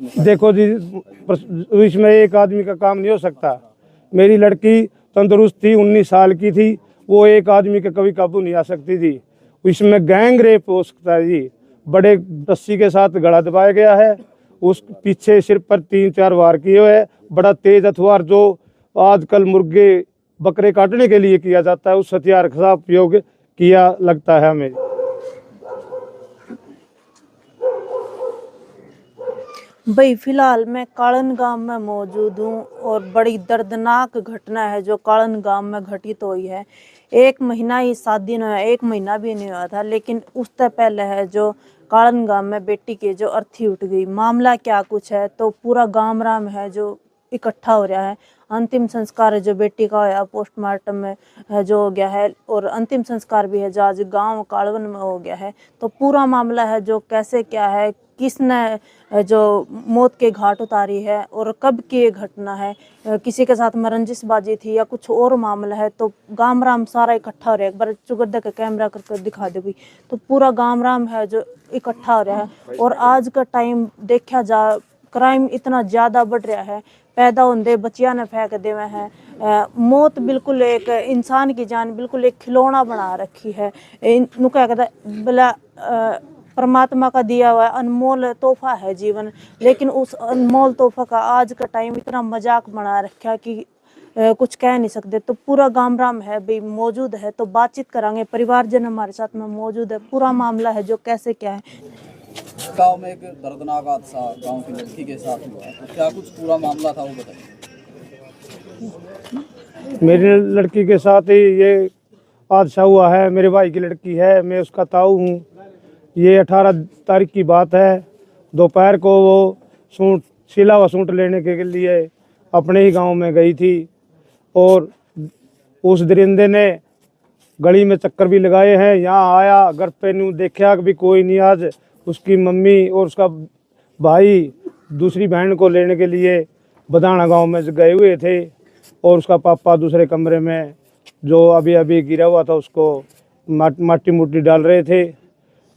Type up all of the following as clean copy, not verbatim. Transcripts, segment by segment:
देखो जी, इसमें एक आदमी का काम नहीं हो सकता। मेरी लड़की तंदुरुस्त थी, 19 साल की थी, वो एक आदमी के कभी काबू नहीं आ सकती थी। इसमें गैंग रेप हो सकता है जी। बड़े रस्सी के साथ गला दबाया गया है, उस पीछे सिर पर 3-4 वार किए हुए है। बड़ा तेज हथियार जो आजकल मुर्गे बकरे काटने के लिए किया जाता है, उस हथियार का उपयोग किया लगता है हमें। भाई फिलहाल मैं कालन गांव में मौजूद हूँ और बड़ी दर्दनाक घटना है जो कालन गांव में घटित हुई है। 1 महीना ही शादी नहीं हुआ, 1 महीना भी नहीं हुआ था, लेकिन उससे पहले है जो कालन गांव में बेटी की जो अर्थी उठ गई। मामला क्या कुछ है तो पूरा गांव राम है जो इकट्ठा हो रहा है। अंतिम संस्कार है जो बेटी का होया, पोस्टमार्टम में है जो हो गया है, और अंतिम संस्कार भी है जो आज गांव कालवन में हो गया है। तो पूरा मामला है जो कैसे क्या है, किसने जो मौत के घाट उतारी है और कब की ये घटना है, किसी के साथ में रंजिशबाजी थी या कुछ और मामला है, तो गांव राम सारा इकट्ठा हो रहा है। एक बार चुगड्डा का कैमरा करके दिखा दे भी, तो पूरा गांव राम है जो इकट्ठा हो रहा है। और आज का टाइम देखा जा, क्राइम इतना ज़्यादा बढ़ रहा है, पैदा होंदे बच्चियां ने फेंक देवे हैं। मौत बिल्कुल एक इंसान की जान बिल्कुल एक खिलौना बना रखी है। इनको क्या कहता है भला, परमात्मा का दिया हुआ अनमोल तोहफा है जीवन, लेकिन उस अनमोल तोहफा का आज का टाइम इतना मजाक बना रखा कि कुछ कह नहीं सकते। तो पूरा गांव राम है भाई मौजूद है, तो बातचीत करांगे, परिवारजन हमारे साथ में मौजूद है। पूरा मामला है जो कैसे क्या है। गांव में एक दर्दनाक हादसा गांव की लड़की के साथ हुआ, तो क्या कुछ पूरा मामला था वो बताइए। मेरी लड़की के साथ ही ये हादसा हुआ है। मेरे भाई की लड़की है, मैं उसका ताऊ हूँ। ये 18 तारीख की बात है। दोपहर को वो सूट सिला व सूट लेने के लिए अपने ही गांव में गई थी, और उस दरिंदे ने गली में चक्कर भी लगाए हैं। यहाँ आया, घर पे नू देखा भी कोई नहीं। आज उसकी मम्मी और उसका भाई दूसरी बहन को लेने के लिए बदाना गांव में गए हुए थे, और उसका पापा दूसरे कमरे में जो अभी अभी गिरा हुआ था उसको माटी मुट्टी डाल रहे थे।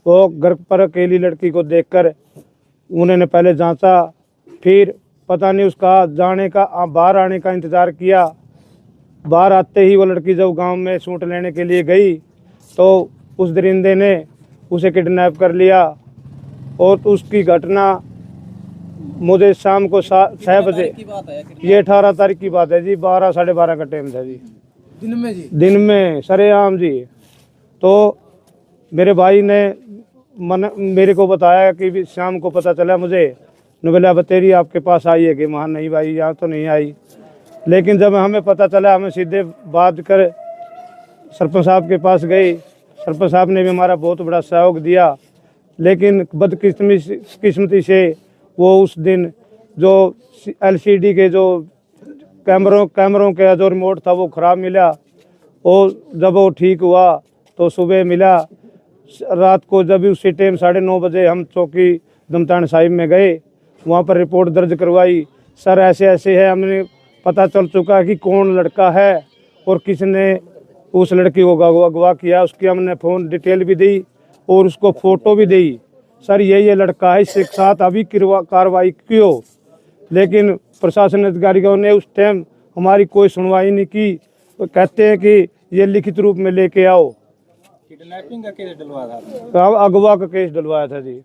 वो घर पर अकेली लड़की को देखकर उन्होंने पहले जांचा, फिर पता नहीं उसका जाने का बाहर आने का इंतज़ार किया। बाहर आते ही वो लड़की जब गांव में सूट लेने के लिए गई तो उस दरिंदे ने उसे किडनैप कर लिया। और उसकी घटना मुझे शाम को 6 बजे, ये 18 तारीख की बात है जी, 12 साढ़े 12 का टाइम था जी, दिन में जी, दिन में सरेआम जी। तो मेरे भाई ने मेरे को बताया कि भी शाम को पता चला मुझे, ने बोला बतेरी आपके पास आई है कि वहाँ नहीं भाई, यहाँ तो नहीं आई। लेकिन जब हमें पता चला, हमें सीधे बात कर सरपंच साहब के पास गए। सरपंच साहब ने भी हमारा बहुत बड़ा सहयोग दिया, लेकिन बदकिस्मती से वो उस दिन जो LCD के जो कैमरों का जो रिमोट था वो ख़राब मिला, और जब वो ठीक हुआ तो सुबह मिला। रात को जब उसी टाइम 9:30 बजे हम चौकी दमतान साहिब में गए, वहाँ पर रिपोर्ट दर्ज करवाई। सर ऐसे ऐसे है, हमने पता चल चुका कि कौन लड़का है और किसने उस लड़की को अगवा किया। उसकी हमने फ़ोन डिटेल भी दी और उसको फ़ोटो भी दी। सर ये लड़का है, इसके साथ अभी कार्रवाई क्यों। लेकिन प्रशासन अधिकारियों ने उस टाइम हमारी कोई सुनवाई नहीं की। तो कहते हैं कि ये लिखित रूप में लेके आओ। किडनैपिंग का केस डलवाया था, अगवा का केस डलवाया था जी।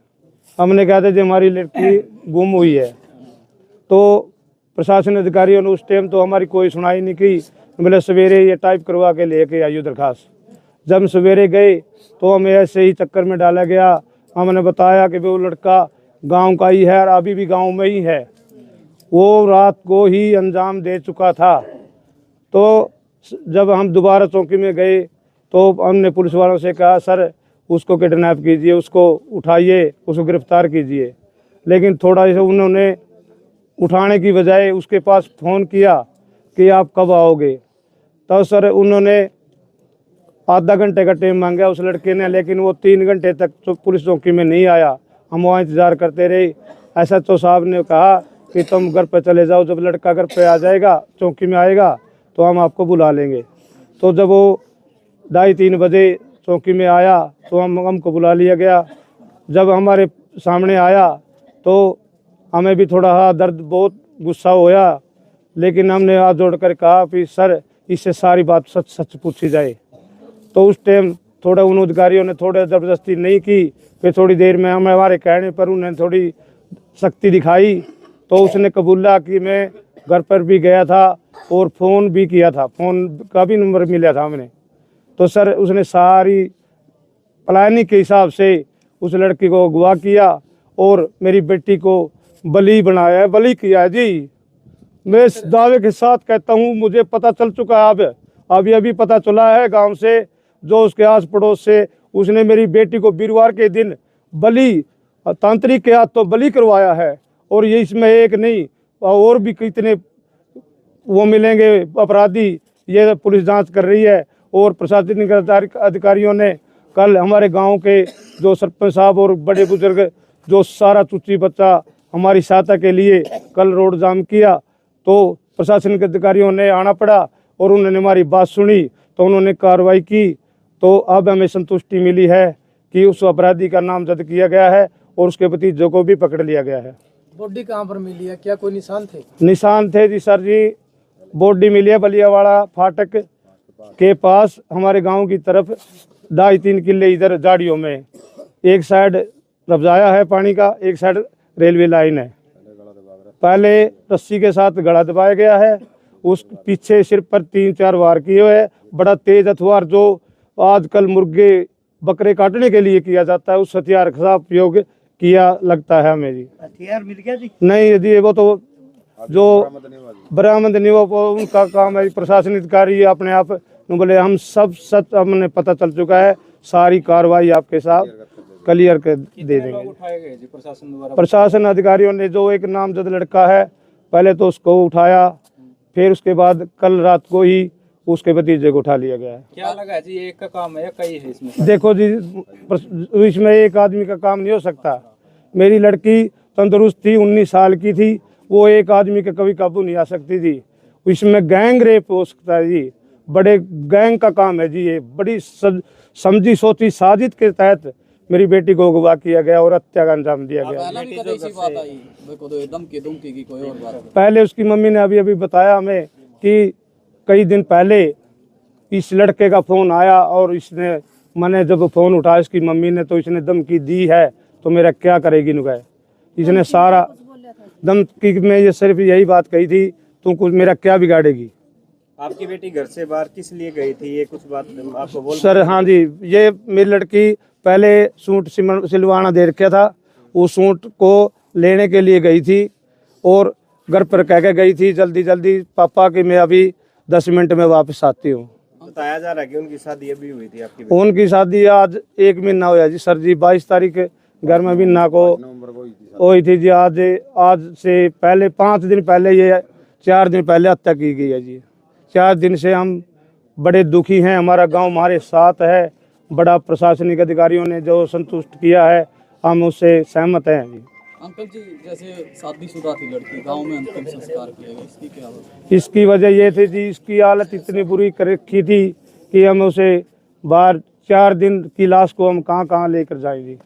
हमने कहा था जी हमारी लड़की गुम हुई है, तो प्रशासन अधिकारियों ने उस टाइम तो हमारी कोई सुनाई नहीं की। बोले सवेरे ये टाइप करवा के लेके आइए दरखास्त। जब हम सवेरे गए तो हमें ऐसे ही चक्कर में डाला गया। हमने बताया कि वो लड़का गांव का ही है और अभी भी गांव में ही है, वो रात को ही अंजाम दे चुका था। तो जब हम दोबारा चौकी में गए तो हमने पुलिस वालों से कहा सर उसको किडनैप कीजिए, उसको उठाइए, उसको गिरफ्तार कीजिए। लेकिन थोड़ा सा उन्होंने उठाने की बजाय उसके पास फ़ोन किया कि आप कब आओगे। तो सर उन्होंने आधा घंटे का टाइम मांगा उस लड़के ने, लेकिन वो 3 घंटे तक तो पुलिस चौकी में नहीं आया। हम वहाँ इंतज़ार करते रहे। SHO साहब ने कहा कि तुम घर पर चले जाओ, जब लड़का घर पे आ जाएगा, चौकी में आएगा तो हम आपको बुला लेंगे। तो जब वो 2:30-3 बजे चौकी में आया तो हमको बुला लिया गया। जब हमारे सामने आया तो हमें भी थोड़ा हाँ दर्द, बहुत गुस्सा होया, लेकिन हमने हाथ जोड़ कर कहा कि सर इससे सारी बात सच सच पूछी जाए। तो उस टाइम थोड़ा उन अधिकारियों ने थोड़ा ज़बरदस्ती नहीं की, फिर थोड़ी देर में हमारे कहने पर उन्होंने थोड़ी सख्ती दिखाई। तो उसने कबूला कि मैं घर पर भी गया था और फ़ोन भी किया था, फ़ोन का भी नंबर मिला था हमने। तो सर उसने सारी प्लानिंग के हिसाब से उस लड़की को अगवा किया और मेरी बेटी को बलि बनाया है, बलि किया है जी। मैं इस दावे के साथ कहता हूँ, मुझे पता चल चुका है, अब अभी पता चला है गांव से, जो उसके आस पड़ोस से, उसने मेरी बेटी को वीरवार के दिन बलि, तांत्रिक के हाथ तो बलि करवाया है। और ये इसमें एक नहीं और भी कितने वो मिलेंगे अपराधी, ये पुलिस जांच कर रही है। और प्रशासनिक अधिकारियों ने कल हमारे गांव के जो सरपंच साहब और बड़े बुजुर्ग, जो सारा चुच्ची बच्चा हमारी सहायता के लिए कल रोड जाम किया, तो प्रशासनिक अधिकारियों ने आना पड़ा और उन्होंने हमारी बात सुनी, तो उन्होंने कार्रवाई की। तो अब हमें संतुष्टि मिली है कि उस अपराधी का नामजद किया गया है और उसके भतीजों को भी पकड़ लिया गया है। बॉडी कहाँ पर मिली है, क्या कोई निशान थे? निशान थे जी सर जी, बॉडी मिली है बलियावाड़ा फाटक के पास, हमारे गांव की तरफ 2.5-3 किले इधर झाड़ियों में। एक साइड रबजाया है पानी का, एक साइड रेलवे लाइन है। पहले रस्सी के साथ गला दबाया गया है, उस पीछे सिर पर 3-4 वार किए हुए है। बड़ा तेज हथियार जो आजकल मुर्गे बकरे काटने के लिए किया जाता है, उस हथियार का उपयोग किया लगता है हमें जी। हथियार मिल गया जी? नहीं जी, वो तो जो बरामद नहीं हुआ उनका काम है, प्रशासनिक अधिकारी अपने आप बोले हम सब सच हमने पता चल चुका है, सारी कार्रवाई आपके साथ क्लियर कर दे देंगे। उठाए गए जी प्रशासन द्वारा? प्रशासन अधिकारियों ने जो एक नामजद लड़का है, पहले तो उसको उठाया, फिर उसके बाद कल रात को ही उसके भतीजे को उठा लिया गया है। क्या लगा है जी, एक का काम है या कई है इसमें? देखो जी, इसमें एक आदमी का काम नहीं हो सकता। मेरी लड़की तंदुरुस्त थी, 19 साल की थी, वो एक आदमी के कभी काबू नहीं आ सकती थी। इसमें गैंग रेप हो सकता है जी, बड़े गैंग का काम है जी। ये बड़ी समझी सोची साजिश के तहत मेरी बेटी को अगवा किया गया और हत्या का अंजाम दिया गया। पहले भी कभी ऐसी बात आई देखो, तो एकदम के धमकी की कोई और बात? पहले उसकी मम्मी ने अभी बताया हमें कि कई दिन पहले इस लड़के का फ़ोन आया और इसने, मैंने जब फ़ोन उठाया इसकी मम्मी ने, तो इसने धमकी दी है, तो मेरा क्या करेगी नुकाए। इसने सारा धमकी में ये सिर्फ यही बात कही थी, तुम कुछ मेरा क्या बिगाड़ेगी। आपकी बेटी घर से बाहर किस लिए गई थी, ये कुछ बात आपको बोल? सर हाँ जी, ये मेरी लड़की पहले सूट सिलवाना दे रखा था, उस सूट को लेने के लिए गई थी और घर पर कह के गई थी जल्दी जल्दी पापा कि मैं अभी 10 मिनट में वापस आती हूँ। बताया जा रहा है कि उनकी शादी अभी हुई थी आपकी बेटी? उनकी शादी आज 1 महीना हुआ जी सर जी, 22 तारीख घर में महीना को हुई थी जी। आज से पहले 5 दिन पहले, ये 4 दिन पहले हत्या की गई है जी। 4 दिन से हम बड़े दुखी हैं, हमारा गांव हमारे साथ है। बड़ा प्रशासनिक अधिकारियों ने जो संतुष्ट किया है, हम उससे सहमत हैं जी। अंकल जी, जैसे शादीशुदा थी लड़की, गांव में अंतिम संस्कार किया गया, इसकी क्या वजह? इसकी वजह ये थी जी, इसकी हालत इतनी बुरी कर रखी थी कि हम उसे बाहर 4 दिन की लाश को हम कहाँ कहाँ लेकर जाएंगे।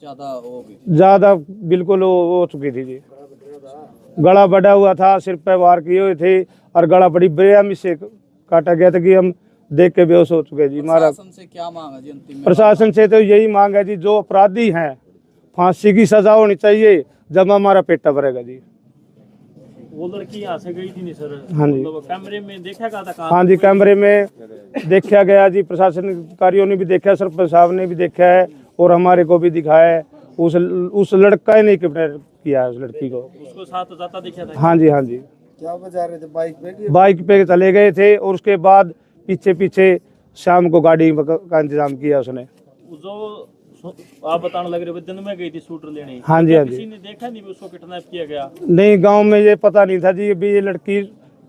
ज्यादा होगी? ज़्यादा बिल्कुल हो चुकी थी जी। गला बढ़ा हुआ था, सिर पे वार किए हुए थे और गला बड़ी बेरहमी से काटा गया था कि हम देख के बेहोश हो चुके जी। हमारा प्रशासन से क्या मांग है जी अंतिम में? प्रशासन से तो यही मांग है जी, जो अपराधी हैं फांसी की सजा होनी चाहिए, जब हमारा पेटा भरेगा जी। वो लड़की यहाँ से गई थी नहीं सर? हाँ जी। मतलब कैमरे में देखा गया था? हाँ जी, कैमरे में देखा गया जी, प्रशासनिक अधिकारियों ने भी देखा, सरपंच साहब ने भी देखा है और हमारे को भी दिखाया है। उस लड़का ही नहीं किडनैप किया है उस लड़की को। उसको साथ जाता देखा था? हाँ जी, हाँ जी। क्या बजा रहे थे? बाइक पे? बाइक पे चले गए थे और उसके बाद पीछे पीछे शाम को गाड़ी का इंतजाम किया उसने। जो आप बताने लग रहे दिन में गई थी शूटर लेने? हाँ जी, हाँ जी। किसी ने देखा नहीं उसको किडनैप किया गया? नहीं, गांव में ये पता नहीं था जी, अभी ये लड़की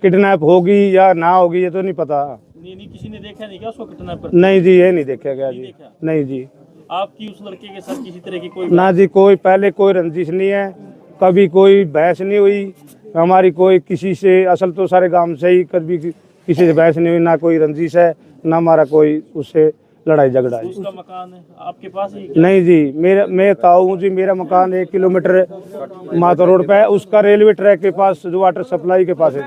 किडनैप होगी या ना होगी ये तो नहीं पता। नहीं, किसी ने देखा नहीं क्या उसको किडनैप कर? नहीं जी, ये नहीं देखा गया जी। नहीं जी। आपकी उस लड़के के साथ किसी तरह की कोई ना जी, कोई पहले कोई रंजिश नहीं है, कभी कोई बहस नहीं हुई हमारी कोई किसी से। असल तो सारे गांव से ही कभी किसी से बहस नहीं हुई, ना कोई रंजिश है, ना हमारा कोई उससे लड़ाई झगड़ा है। उसका मकान है आपके पास ही? नहीं जी, मैं ताऊ हूँ जी, मेरा मकान 1 किलोमीटर माता रोड पे है, उसका रेलवे ट्रैक के पास जो वाटर सप्लाई के पास है।